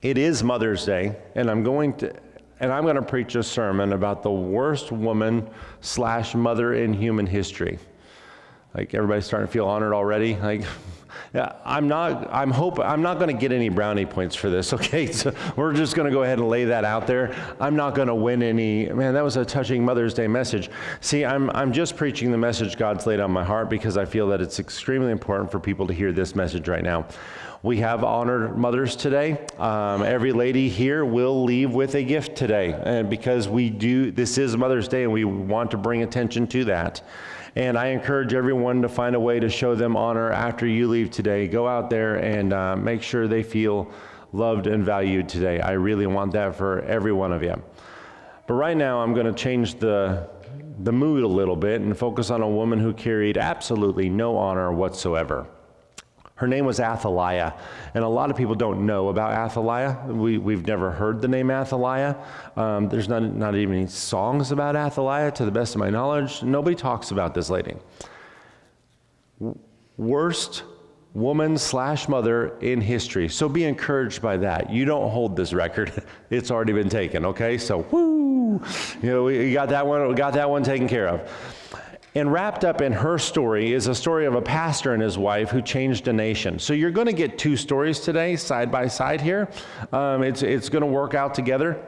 It is Mother's Day, and I'm going to preach a sermon about the worst woman / mother in human history. Like, everybody's starting to feel honored already. Like, yeah, I'm not going to get any brownie points for this, okay? So we're just going to go ahead and lay that out there. I'm not going to win any. Man, that was a touching Mother's Day message. See, I'm just preaching the message God's laid on my heart because I feel that it's extremely important for people to hear this message right now. We have honored mothers today. Every lady here will leave with a gift today, and because this is Mother's Day, and we want to bring attention to that. And I encourage everyone to find a way to show them honor after you leave today. Go out there and make sure they feel loved and valued today. I really want that for every one of you. But right now, I'm going to change the mood a little bit and focus on a woman who carried absolutely no honor whatsoever. Her name was Athaliah, and a lot of people don't know about Athaliah. We've never heard the name Athaliah. There's not even any songs about Athaliah, to the best of my knowledge. Nobody talks about this lady. Worst woman / mother in history. So be encouraged by that. You don't hold this record. It's already been taken, okay? So, woo! We got that one. We got that one taken care of. And wrapped up in her story is a story of a pastor and his wife who changed a nation. So you're going to get two stories today, side by side here. It's going to work out together.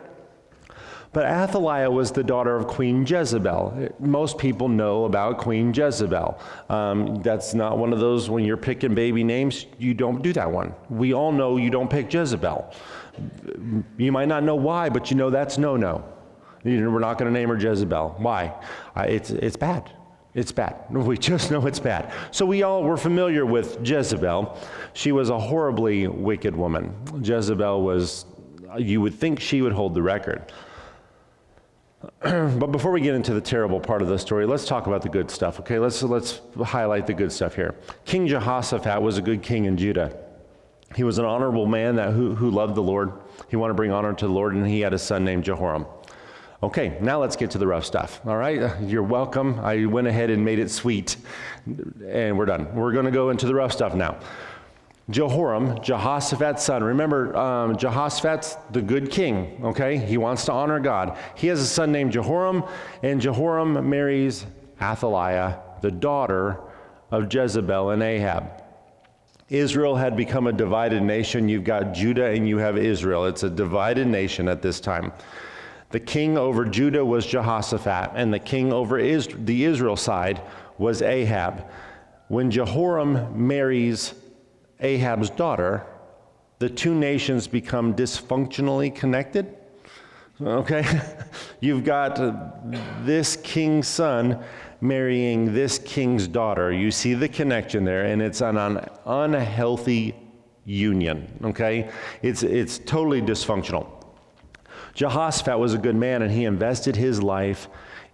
But Athaliah was the daughter of Queen Jezebel. Most people know about Queen Jezebel. That's not one of those, when you're picking baby names, you don't do that one. We all know you don't pick Jezebel. You might not know why, but you know that's no-no. We're not going to name her Jezebel. Why? It's bad. It's bad. We just know it's bad. So we're familiar with Jezebel. She was a horribly wicked woman. Jezebel was, you would think she would hold the record. But before we get into the terrible part of the story, let's talk about the good stuff, okay? Let's highlight the good stuff here. King Jehoshaphat was a good king in Judah. He was an honorable man who loved the Lord. He wanted to bring honor to the Lord, and he had a son named Jehoram. Okay, now let's get to the rough stuff, all right? You're welcome. I went ahead and made it sweet, and we're done. We're going to go into the rough stuff now. Jehoram, Jehoshaphat's son. Remember, Jehoshaphat's the good king, okay? He wants to honor God. He has a son named Jehoram, and Jehoram marries Athaliah, the daughter of Jezebel and Ahab. Israel had become a divided nation. You've got Judah and you have Israel. It's a divided nation at this time. The king over Judah was Jehoshaphat, and the king over the Israel side was Ahab. When Jehoram marries Ahab's daughter, the two nations become dysfunctionally connected. Okay? You've got this king's son marrying this king's daughter. You see the connection there, and it's an unhealthy union. Okay? It's totally dysfunctional. Jehoshaphat was a good man, and he invested his life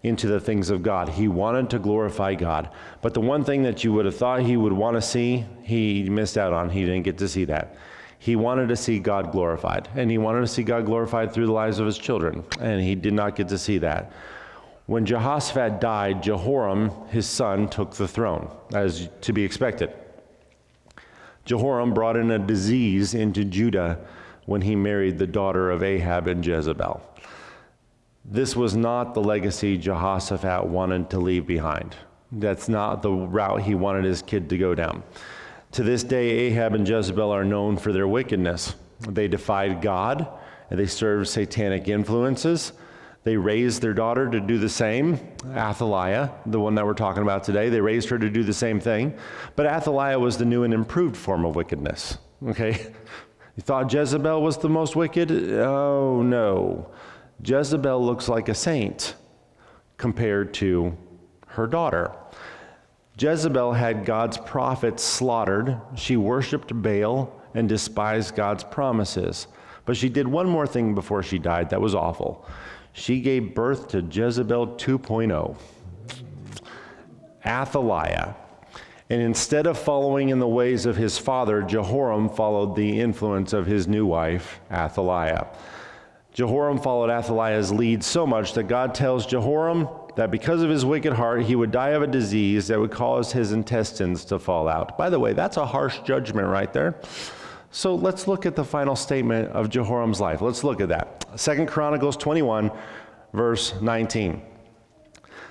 into the things of God. He wanted to glorify God. But the one thing that you would have thought he would want to see, he missed out on. He didn't get to see that. He wanted to see God glorified, and he wanted to see God glorified through the lives of his children, and he did not get to see that. When Jehoshaphat died, Jehoram, his son, took the throne, as to be expected. Jehoram brought in a disease into Judah when he married the daughter of Ahab and Jezebel. This was not the legacy Jehoshaphat wanted to leave behind. That's not the route he wanted his kid to go down. To this day, Ahab and Jezebel are known for their wickedness. They defied God, and they served satanic influences. They raised their daughter to do the same, Athaliah, the one that we're talking about today. They raised her to do the same thing. But Athaliah was the new and improved form of wickedness, okay? You thought Jezebel was the most wicked? Oh, no. Jezebel looks like a saint compared to her daughter. Jezebel had God's prophets slaughtered. She worshiped Baal and despised God's promises. But she did one more thing before she died that was awful. She gave birth to Jezebel 2.0, Athaliah. And instead of following in the ways of his father, Jehoram followed the influence of his new wife, Athaliah. Jehoram followed Athaliah's lead so much that God tells Jehoram that because of his wicked heart, he would die of a disease that would cause his intestines to fall out. By the way, that's a harsh judgment right there. So let's look at the final statement of Jehoram's life. Let's look at that. 2 Chronicles 21, verse 19.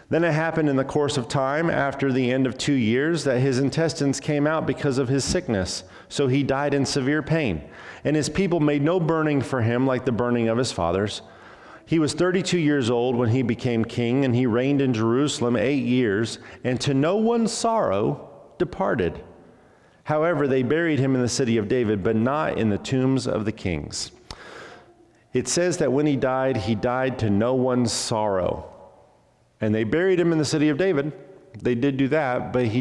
Then it happened in the course of time, after the end of 2 years, that his intestines came out because of his sickness. So he died in severe pain. And his people made no burning for him like the burning of his fathers. He was 32 years old when he became king, and he reigned in Jerusalem 8 years, and to no one's sorrow departed. However, they buried him in the city of David, but not in the tombs of the kings. It says that when he died to no one's sorrow. And they buried him in the city of David. They did do that, but they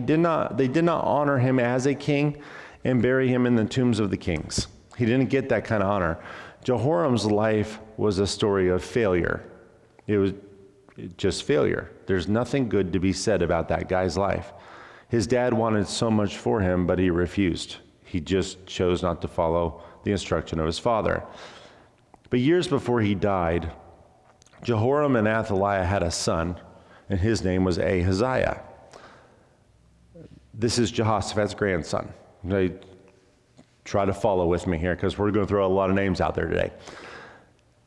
did not honor him as a king and bury him in the tombs of the kings. He didn't get that kind of honor. Jehoram's life was a story of failure. It was just failure. There's nothing good to be said about that guy's life. His dad wanted so much for him, but he refused. He just chose not to follow the instruction of his father. But years before he died, Jehoram and Athaliah had a son, and his name was Ahaziah. This is Jehoshaphat's grandson. Try to follow with me here, because we're going to throw a lot of names out there today.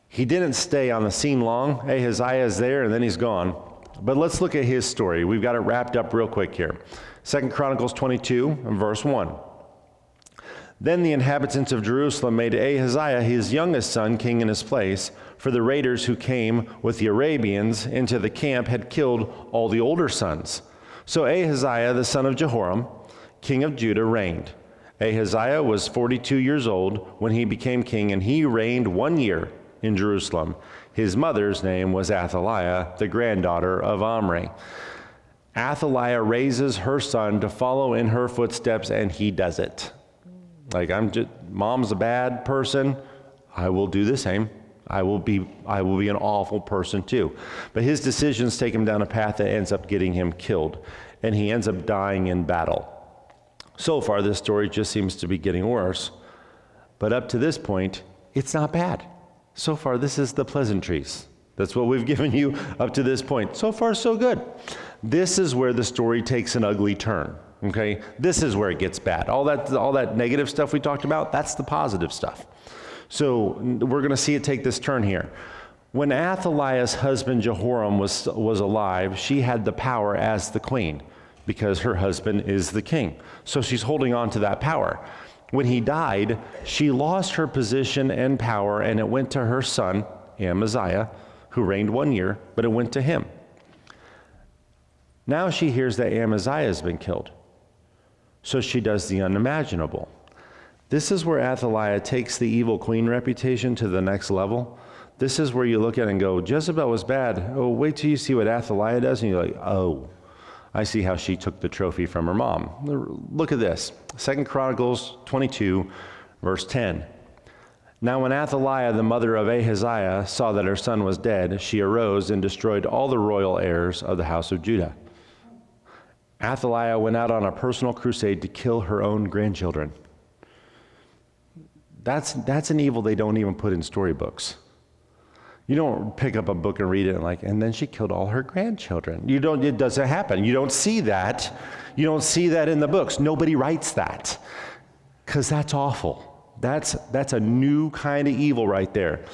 He didn't stay on the scene long. Ahaziah is there, and then he's gone. But let's look at his story. We've got it wrapped up real quick here. 2 Chronicles 22 and verse 1. Then the inhabitants of Jerusalem made Ahaziah, his youngest son, king in his place, for the raiders who came with the Arabians into the camp had killed all the older sons. So Ahaziah, the son of Jehoram, king of Judah, reigned. Ahaziah was 42 years old when he became king, and he reigned 1 year in Jerusalem. His mother's name was Athaliah, the granddaughter of Omri. Athaliah raises her son to follow in her footsteps, and he does it. Mom's a bad person, I will do the same. I will be an awful person too. But his decisions take him down a path that ends up getting him killed, and he ends up dying in battle. So far, this story just seems to be getting worse. But up to this point, it's not bad. So far, this is the pleasantries. That's what we've given you up to this point. So far, so good. This is where the story takes an ugly turn. Okay, this is where it gets bad. All that negative stuff we talked about, that's the positive stuff. So we're going to see it take this turn here. When Athaliah's husband Jehoram was alive, she had the power as the queen because her husband is the king. So she's holding on to that power. When he died, she lost her position and power, and it went to her son, Amaziah, who reigned 1 year, but it went to him. Now she hears that Amaziah has been killed. So she does the unimaginable. This is where Athaliah takes the evil queen reputation to the next level. This is where you look at it and go, Jezebel was bad. Oh, wait till you see what Athaliah does, and you're like, oh, I see how she took the trophy from her mom. Look at this. 2 Chronicles 22, verse 10. Now when Athaliah, the mother of Ahaziah, saw that her son was dead, she arose and destroyed all the royal heirs of the house of Judah. Athaliah went out on a personal crusade to kill her own grandchildren. That's an evil they don't even put in storybooks. You don't pick up a book and read it and then she killed all her grandchildren. It doesn't happen. You don't see that. You don't see that in the books. Nobody writes that because that's awful. That's a new kind of evil right there.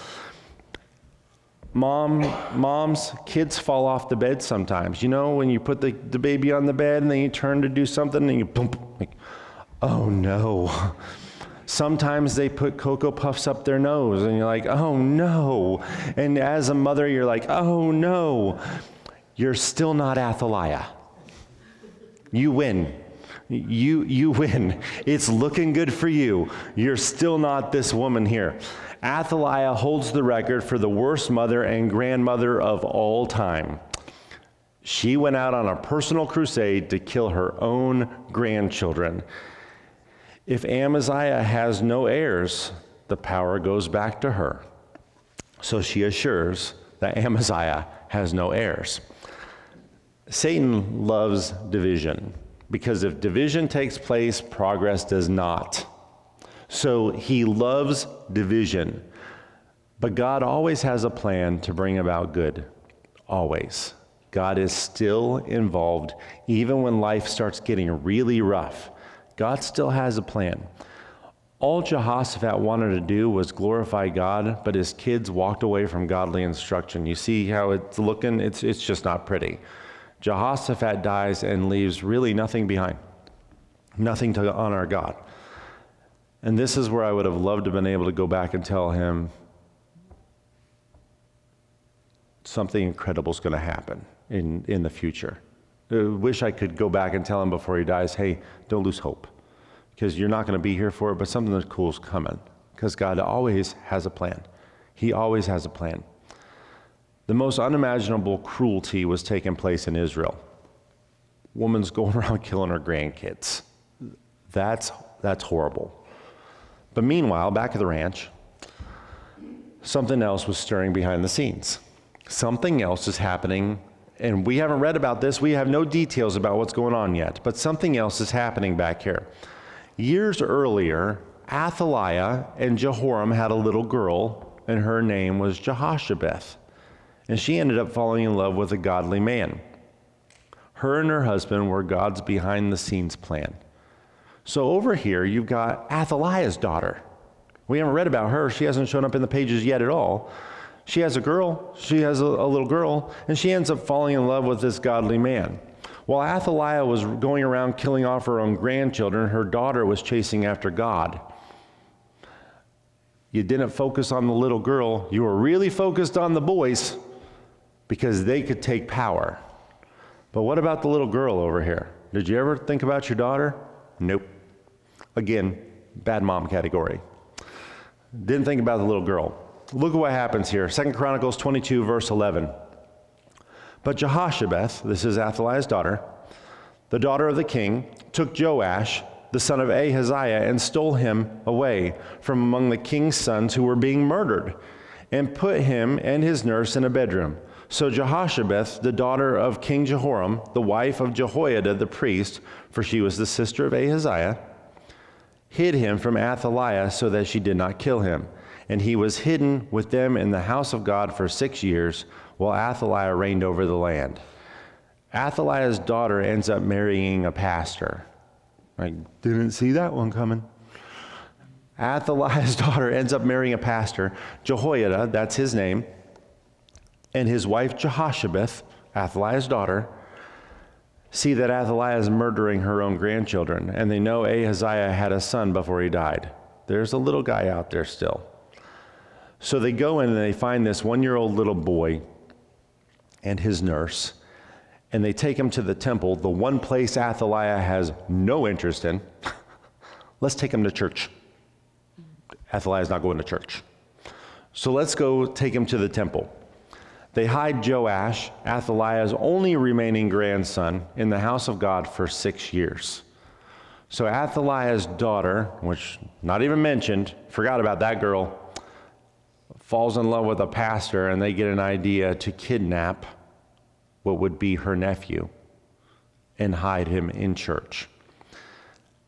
Moms, kids fall off the bed sometimes. You know, when you put the baby on the bed and then you turn to do something and you boom, oh no. Sometimes they put Cocoa Puffs up their nose and you're like, oh no. And as a mother, you're like, oh no. You're still not Athaliah. You win. You win. It's looking good for you. You're still not this woman here. Athaliah holds the record for the worst mother and grandmother of all time. She went out on a personal crusade to kill her own grandchildren. If Amaziah has no heirs, the power goes back to her. So she assures that Amaziah has no heirs. Satan loves division, because if division takes place, progress does not. So he loves division. But God always has a plan to bring about good. Always. God is still involved, even when life starts getting really rough. God still has a plan. All Jehoshaphat wanted to do was glorify God, but his kids walked away from godly instruction. You see how it's looking? It's just not pretty. Jehoshaphat dies and leaves really nothing behind, nothing to honor God. And this is where I would have loved to have been able to go back and tell him something incredible is going to happen in the future. I wish I could go back and tell him before he dies, hey, don't lose hope, because you're not going to be here for it, but something that's cool is coming, because God always has a plan. He always has a plan. The most unimaginable cruelty was taking place in Israel. Woman's going around killing her grandkids. That's horrible. But meanwhile, back at the ranch, something else was stirring behind the scenes. Something else is happening, and we haven't read about this. We have no details about what's going on yet, but something else is happening back here. Years earlier, Athaliah and Jehoram had a little girl, and her name was Jehoshabeth, and she ended up falling in love with a godly man. Her and her husband were God's behind-the-scenes plan. So over here, you've got Athaliah's daughter. We haven't read about her. She hasn't shown up in the pages yet at all. She has a girl. She has a little girl, and she ends up falling in love with this godly man. While Athaliah was going around killing off her own grandchildren, her daughter was chasing after God. You didn't focus on the little girl. You were really focused on the boys because they could take power. But what about the little girl over here? Did you ever think about your daughter? Nope. Again, bad mom category. Didn't think about the little girl. Look at what happens here. 2 Chronicles 22, verse 11. But Jehoshabeth, this is Athaliah's daughter, the daughter of the king, took Joash, the son of Ahaziah, and stole him away from among the king's sons who were being murdered, and put him and his nurse in a bedroom. So Jehoshabeth, the daughter of King Jehoram, the wife of Jehoiada the priest, for she was the sister of Ahaziah, hid him from Athaliah so that she did not kill him. And he was hidden with them in the house of God for 6 years, while Athaliah reigned over the land. Athaliah's daughter ends up marrying a pastor. I didn't see that one coming. Athaliah's daughter ends up marrying a pastor. Jehoiada, that's his name, and his wife Jehoshabeth, Athaliah's daughter, see that Athaliah is murdering her own grandchildren, and they know Ahaziah had a son before he died. There's a little guy out there still. So they go in and they find this 1-year-old little boy and his nurse, and they take him to the temple, the one place Athaliah has no interest in. Let's take him to church. Athaliah's not going to church. So let's go take him to the temple. They hide Joash, Athaliah's only remaining grandson, in the house of God for 6 years. So Athaliah's daughter, which not even mentioned, forgot about that girl, falls in love with a pastor, and they get an idea to kidnap what would be her nephew and hide him in church.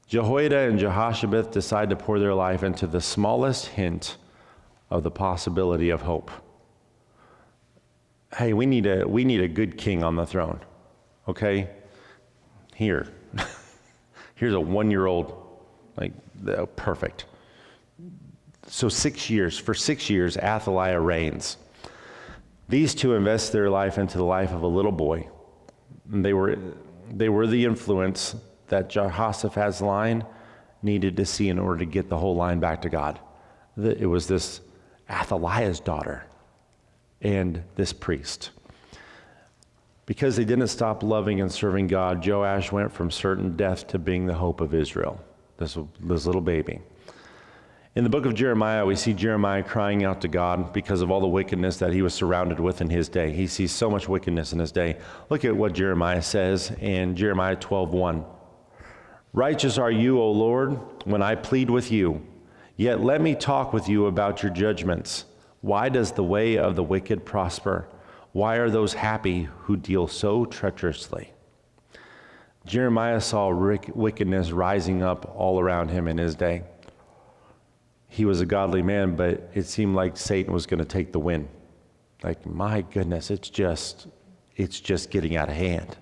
Jehoiada and Jehoshabeth decide to pour their life into the smallest hint of the possibility of hope. Hey, we need a good king on the throne, okay? Here's a 1-year-old, perfect. So 6 years, for 6 years, Athaliah reigns. These two invest their life into the life of a little boy. And they were the influence that Jehoshaphat's line needed to see in order to get the whole line back to God. It was this Athaliah's daughter and this priest. Because they didn't stop loving and serving God, Joash went from certain death to being the hope of Israel, this little baby. In the book of Jeremiah, we see Jeremiah crying out to God because of all the wickedness that he was surrounded with in his day. He sees so much wickedness in his day. Look at what Jeremiah says in Jeremiah 12:1. Righteous are you, O Lord, when I plead with you. Yet let me talk with you about your judgments. Why does the way of the wicked prosper? Why are those happy who deal so treacherously? Jeremiah saw wickedness rising up all around him in his day. He was a godly man, but it seemed like Satan was going to take the win. My goodness, it's just getting out of hand.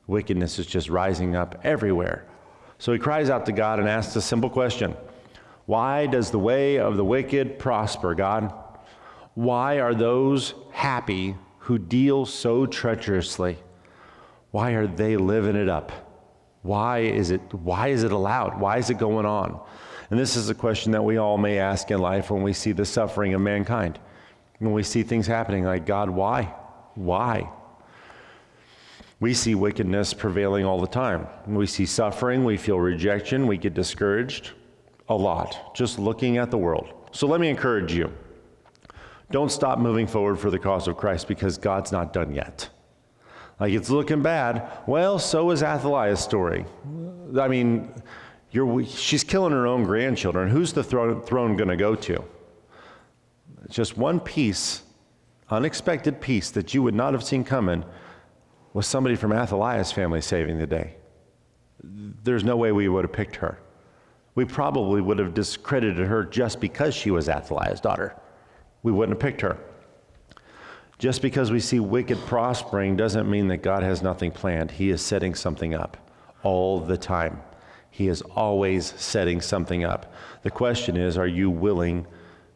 Wickedness is just rising up everywhere. So he cries out to God and asks a simple question. Why does the way of the wicked prosper, God? Why are those happy who deal so treacherously? Why are they living it up? Why is it allowed? Why is it going on? And this is a question that we all may ask in life when we see the suffering of mankind. When we see things happening like, God, why? Why? We see wickedness prevailing all the time. We see suffering, we feel rejection, we get discouraged a lot, just looking at the world. So let me encourage you. Don't stop moving forward for the cause of Christ because God's not done yet. Like, it's looking bad. Well, so is Athaliah's story. I mean, she's killing her own grandchildren. Who's the throne going to go to? Just one piece, unexpected piece that you would not have seen coming was somebody from Athaliah's family saving the day. There's no way we would have picked her. We probably would have discredited her just because she was Athaliah's daughter. We wouldn't have picked her. Just because we see wicked prospering doesn't mean that God has nothing planned. He is setting something up all the time. He is always setting something up. The question is, are you willing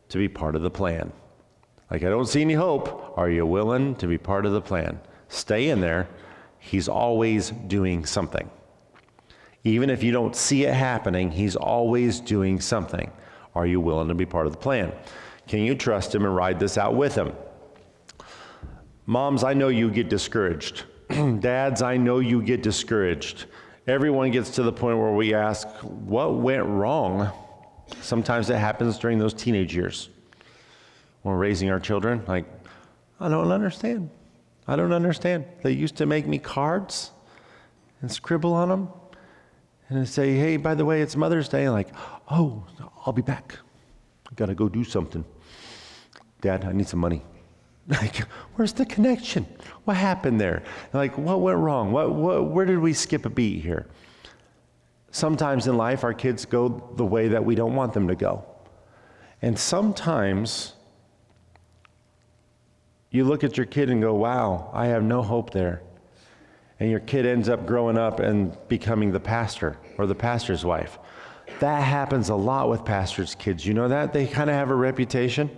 to be part of the plan? Like, I don't see any hope. Are you willing to be part of the plan? Stay in there. He's always doing something. Even if you don't see it happening, he's always doing something. Are you willing to be part of the plan? Can you trust him and ride this out with him? Moms, I know you get discouraged. Dads, I know you get discouraged. Everyone gets to the point where we ask, what went wrong? Sometimes it happens during those teenage years. When we're raising our children, like, I don't understand. I don't understand. They used to make me cards and scribble on them and say, hey, by the way, it's Mother's Day. Like, oh, I'll be back. I gotta go do something. Dad, I need some money. Like, where's the connection? What happened there? Like, what went wrong? Where did we skip a beat here? Sometimes in life, our kids go the way that we don't want them to go. And sometimes you look at your kid and go, wow, I have no hope there. And your kid ends up growing up and becoming the pastor or the pastor's wife. That happens a lot with pastors' kids. You know that? They kind of have a reputation.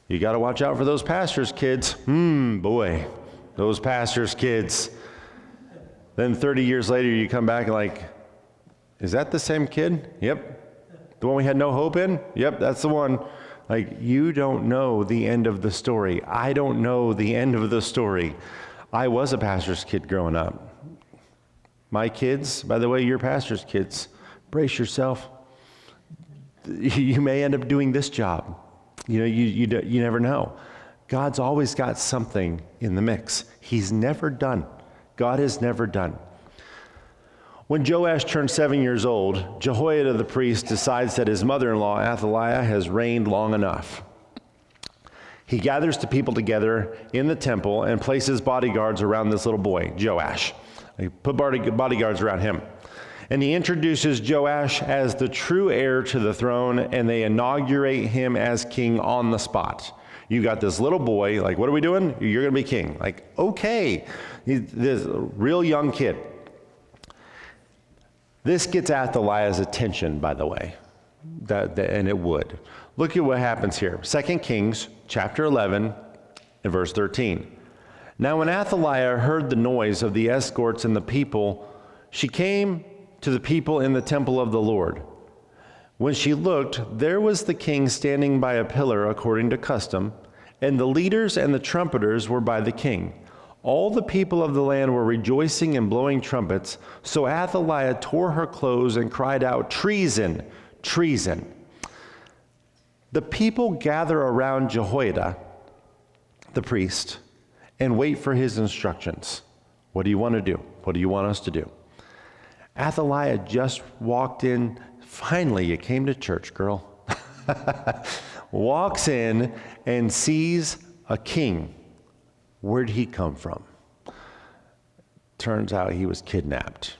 You got to watch out for those pastors' kids. Boy, those pastors' kids. Then 30 years later, you come back and like, is that the same kid? Yep. The one we had no hope in? Yep, that's the one. Like, you don't know the end of the story. I don't know the end of the story. I was a pastor's kid growing up. My kids, by the way, your pastor's kids, brace yourself. You may end up doing this job. You know, you never know. God's always got something in the mix. He's never done. God is never done. When Joash turned 7 years old, Jehoiada the priest decides that his mother-in-law, Athaliah, has reigned long enough. He gathers the people together in the temple and places bodyguards around this little boy, Joash. He put bodyguards around him. And he introduces Joash as the true heir to the throne, and they inaugurate him as king on the spot. You got this little boy, like, what are we doing? You're going to be king. Like, okay. He's this real young kid. This gets Athaliah's attention, by the way, and it would. Look at what happens here. 2 Kings chapter 11 and verse 13. Now when Athaliah heard the noise of the escorts and the people, she came to the people in the temple of the Lord. When she looked, there was the king standing by a pillar according to custom, and the leaders and the trumpeters were by the king. All the people of the land were rejoicing and blowing trumpets. So Athaliah tore her clothes and cried out, treason, treason. The people gather around Jehoiada, the priest, and wait for his instructions. What do you want to do? What do you want us to do? Athaliah just walked in. Finally, you came to church, girl. Walks in and sees a king. Where'd he come from? Turns out he was kidnapped.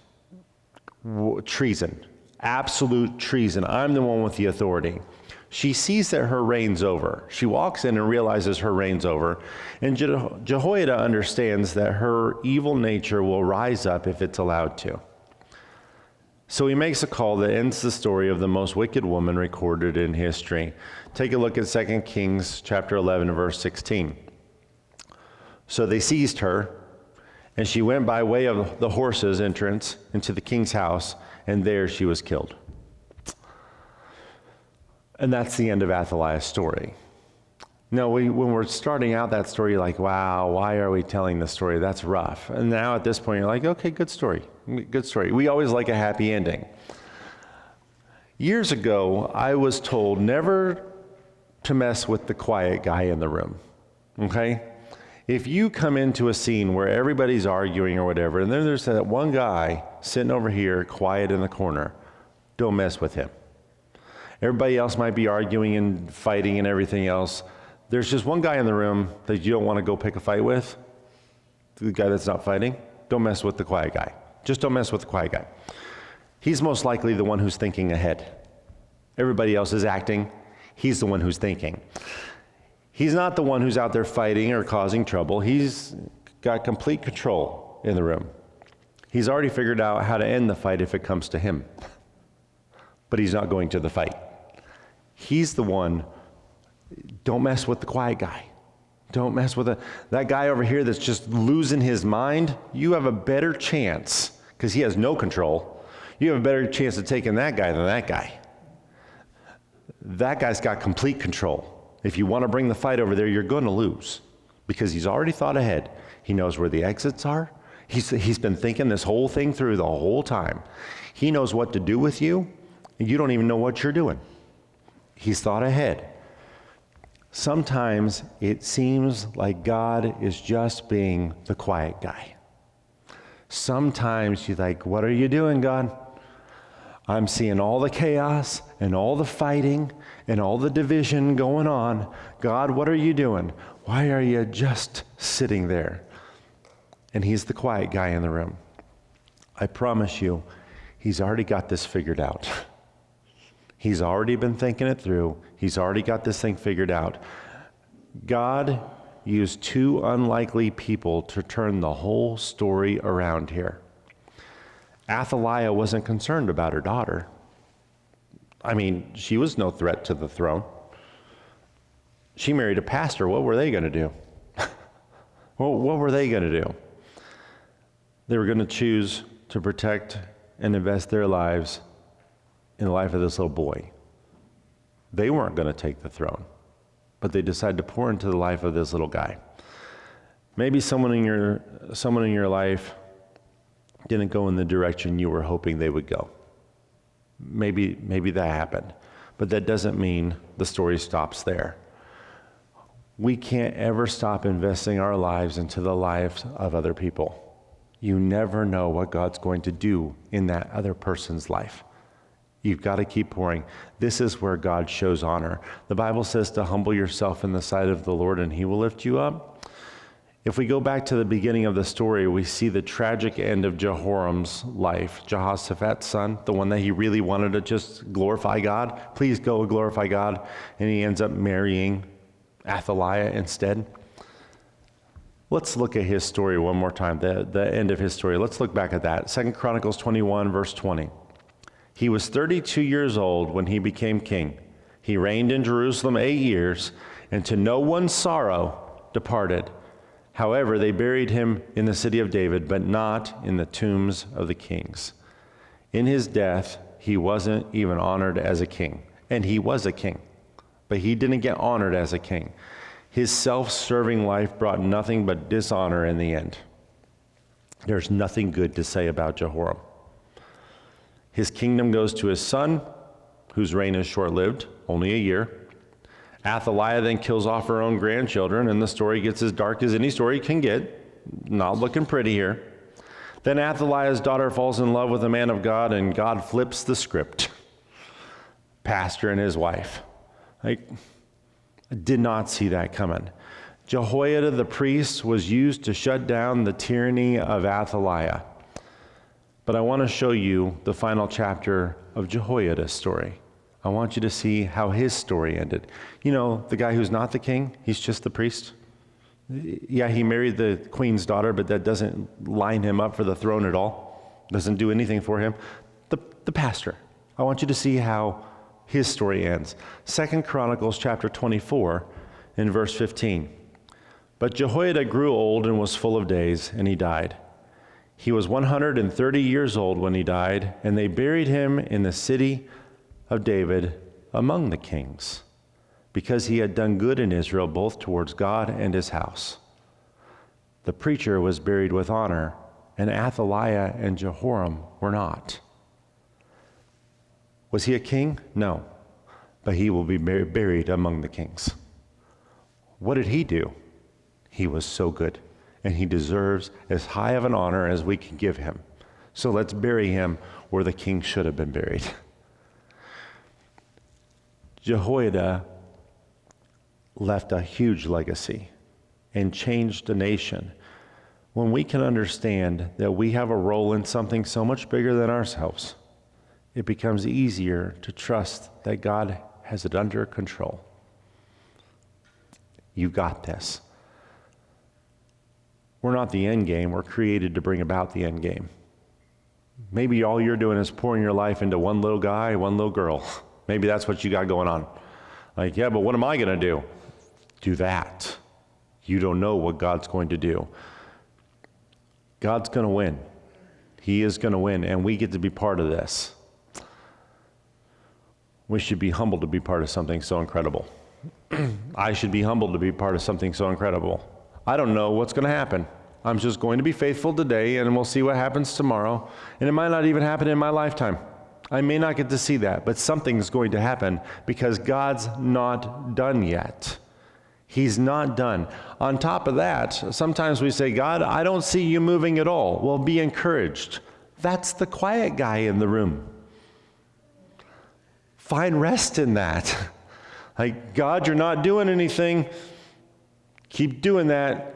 Treason. Absolute treason. I'm the one with the authority. She sees that her reign's over. She walks in and realizes her reign's over. And Jehoiada understands that her evil nature will rise up if it's allowed to. So he makes a call that ends the story of the most wicked woman recorded in history. Take a look at 2 Kings chapter 11, verse 16. So they seized her, and she went by way of the horses' entrance into the king's house, and there she was killed. And that's the end of Athaliah's story. No, when we're starting out that story, you're like, wow, why are we telling this story? That's rough. And now at this point, you're like, okay, good story. Good story. We always like a happy ending. Years ago, I was told never to mess with the quiet guy in the room, okay? If you come into a scene where everybody's arguing or whatever, and then there's that one guy sitting over here, quiet in the corner, don't mess with him. Everybody else might be arguing and fighting and everything else. There's just one guy in the room that you don't want to go pick a fight with, the guy that's not fighting. Don't mess with the quiet guy. Just don't mess with the quiet guy. He's most likely the one who's thinking ahead. Everybody else is acting. He's the one who's thinking. He's not the one who's out there fighting or causing trouble. He's got complete control in the room. He's already figured out how to end the fight if it comes to him. But he's not going to the fight. He's the one. Don't mess with the quiet guy. Don't mess with that guy over here that's just losing his mind. You have a better chance, because he has no control. You have a better chance of taking that guy than that guy. That guy's got complete control. If you want to bring the fight over there, you're going to lose, because he's already thought ahead. He knows where the exits are. He's been thinking this whole thing through the whole time. He knows what to do with you, and you don't even know what you're doing. He's thought ahead. Sometimes it seems like God is just being the quiet guy. Sometimes you're like, what are you doing, God? I'm seeing all the chaos and all the fighting and all the division going on. God, what are you doing? Why are you just sitting there? And he's the quiet guy in the room. I promise you, he's already got this figured out. He's already been thinking it through. He's already got this thing figured out. God used two unlikely people to turn the whole story around here. Athaliah wasn't concerned about her daughter. I mean, she was no threat to the throne. She married a pastor. What were they going to do? Well, what were they going to do? They were going to choose to protect and invest their lives in the life of this little boy. They weren't going to take the throne, but they decided to pour into the life of this little guy. Maybe someone in your life didn't go in the direction you were hoping they would go. Maybe that happened, but that doesn't mean the story stops there. We can't ever stop investing our lives into the lives of other people. You never know what God's going to do in that other person's life. You've got to keep pouring. This is where God shows honor. The Bible says to humble yourself in the sight of the Lord and he will lift you up. If we go back to the beginning of the story, we see the tragic end of Jehoram's life. Jehoshaphat's son, the one that he really wanted to just glorify God. Please go glorify God. And he ends up marrying Athaliah instead. Let's look at his story one more time, the end of his story. Let's look back at that. 2 Chronicles 21, verse 20. He was 32 years old when he became king. He reigned in Jerusalem 8 years, and to no one's sorrow departed. However, they buried him in the city of David, but not in the tombs of the kings. In his death, he wasn't even honored as a king. And he was a king, but he didn't get honored as a king. His self-serving life brought nothing but dishonor in the end. There's nothing good to say about Jehoram. His kingdom goes to his son, whose reign is short-lived, only a year. Athaliah then kills off her own grandchildren, and the story gets as dark as any story can get. Not looking pretty here. Then Athaliah's daughter falls in love with a man of God, and God flips the script. Pastor and his wife. I did not see that coming. Jehoiada the priest was used to shut down the tyranny of Athaliah. But I want to show you the final chapter of Jehoiada's story. I want you to see how his story ended. You know, the guy who's not the king, he's just the priest. Yeah, he married the queen's daughter, but that doesn't line him up for the throne at all. Doesn't do anything for him. the pastor. I want you to see how his story ends. 2 Chronicles chapter 24 in verse 15. But Jehoiada grew old and was full of days, and he died. He was 130 years old when he died, and they buried him in the city of David among the kings, because he had done good in Israel, both towards God and his house. The preacher was buried with honor, and Athaliah and Jehoram were not. Was he a king? No, but he will be buried among the kings. What did he do? He was so good, and he deserves as high of an honor as we can give him. So let's bury him where the king should have been buried. Jehoiada left a huge legacy and changed a nation. When we can understand that we have a role in something so much bigger than ourselves, it becomes easier to trust that God has it under control. You got this. We're not the end game. We're created to bring about the end game. Maybe all you're doing is pouring your life into one little guy, one little girl. Maybe that's what you got going on. Like, yeah, but what am I going to do? Do that. You don't know what God's going to do. God's going to win. He is going to win, and we get to be part of this. We should be humbled to be part of something so incredible. I should be humbled to be part of something so incredible. I don't know what's going to happen. I'm just going to be faithful today, and we'll see what happens tomorrow. And it might not even happen in my lifetime. I may not get to see that, but something's going to happen because God's not done yet. He's not done. On top of that, sometimes we say, God, I don't see you moving at all. Well, be encouraged. That's the quiet guy in the room. Find rest in that. Like, God, you're not doing anything. Keep doing that.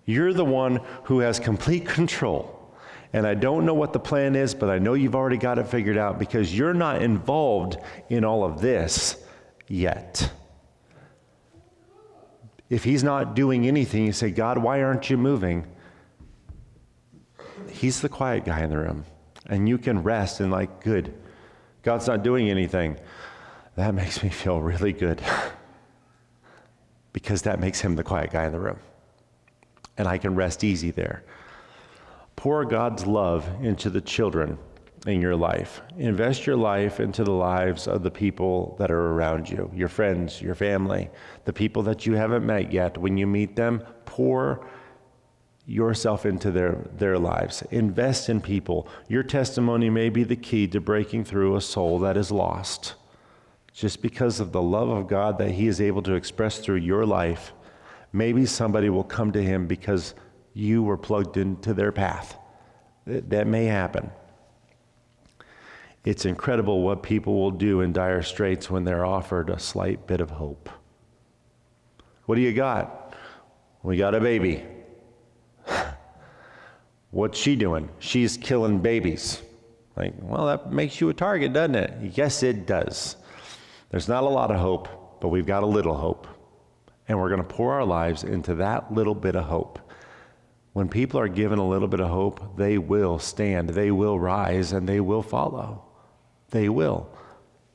You're the one who has complete control. And I don't know what the plan is, but I know you've already got it figured out because you're not involved in all of this yet. If he's not doing anything, you say, God, why aren't you moving? He's the quiet guy in the room. And you can rest and like, good. God's not doing anything. That makes me feel really good. Because that makes him the quiet guy in the room. And I can rest easy there. Pour God's love into the children in your life. Invest your life into the lives of the people that are around you, your friends, your family, the people that you haven't met yet. When you meet them, pour yourself into their lives. Invest in people. Your testimony may be the key to breaking through a soul that is lost. Just because of the love of God that he is able to express through your life, maybe somebody will come to him because you were plugged into their path. That may happen. It's incredible what people will do in dire straits when they're offered a slight bit of hope. What do you got? We got a baby. What's she doing? She's killing babies. Like, well, that makes you a target, doesn't it? Yes, it does. There's not a lot of hope, but we've got a little hope. And we're going to pour our lives into that little bit of hope. When people are given a little bit of hope, they will stand, they will rise, and they will follow. They will.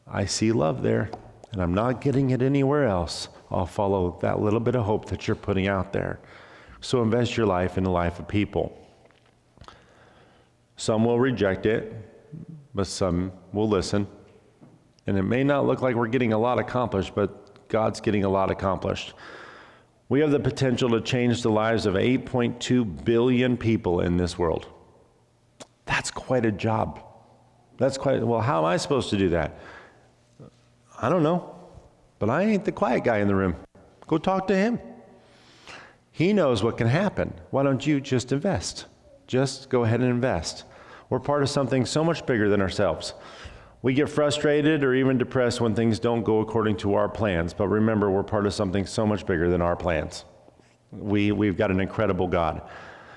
I see love there, and I'm not getting it anywhere else. I'll follow that little bit of hope that you're putting out there. So invest your life in the life of people. Some will reject it, but some will listen. And it may not look like we're getting a lot accomplished, but God's getting a lot accomplished. We have the potential to change the lives of 8.2 billion people in this world. That's quite a job. Well, how am I supposed to do that? I don't know, but I ain't the quiet guy in the room. Go talk to him. He knows what can happen. Why don't you just invest? Just go ahead and invest. We're part of something so much bigger than ourselves. We get frustrated or even depressed when things don't go according to our plans, but remember, we're part of something so much bigger than our plans. We've got an incredible God.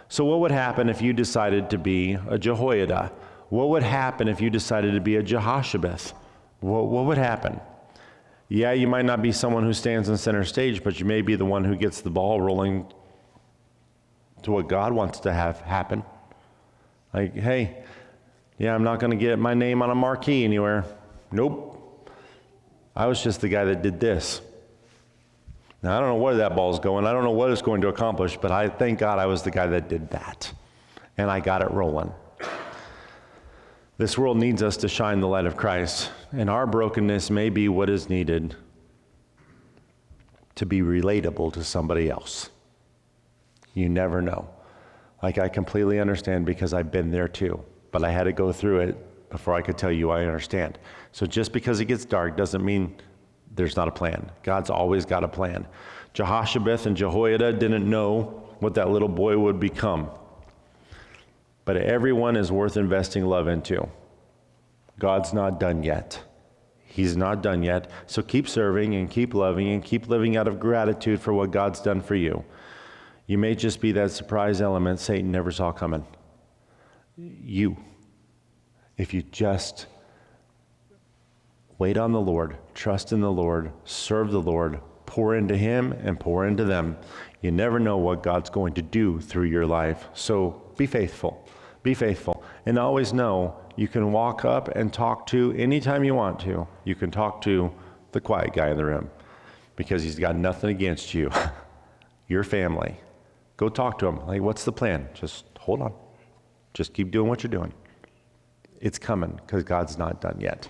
So what would happen if you decided to be a Jehoiada? What would happen if you decided to be a Jehoshabeth? What would happen? Yeah, you might not be someone who stands in center stage, but you may be the one who gets the ball rolling to what God wants to have happen. Like, hey, Yeah, I'm not going to get my name on a marquee anywhere. Nope. I was just the guy that did this. Now, I don't know where that ball's going. I don't know what it's going to accomplish, but I thank God I was the guy that did that. And I got it rolling. This world needs us to shine the light of Christ, and our brokenness may be what is needed to be relatable to somebody else. You never know. Like, I completely understand because I've been there too, but I had to go through it before I could tell you I understand. So just because it gets dark doesn't mean there's not a plan. God's always got a plan. Jehoshaphat and Jehoiada didn't know what that little boy would become. But everyone is worth investing love into. God's not done yet. He's not done yet. So keep serving and keep loving and keep living out of gratitude for what God's done for you. You may just be that surprise element Satan never saw coming. If you just wait on the Lord, trust in the Lord, serve the Lord, pour into Him and pour into them, you never know what God's going to do through your life. So be faithful. Be faithful. And always know you can walk up and talk to anytime you want to. You can talk to the quiet guy in the room because he's got nothing against you, your family. Go talk to him. Like, what's the plan? Just hold on. Just keep doing what you're doing. It's coming because God's not done yet.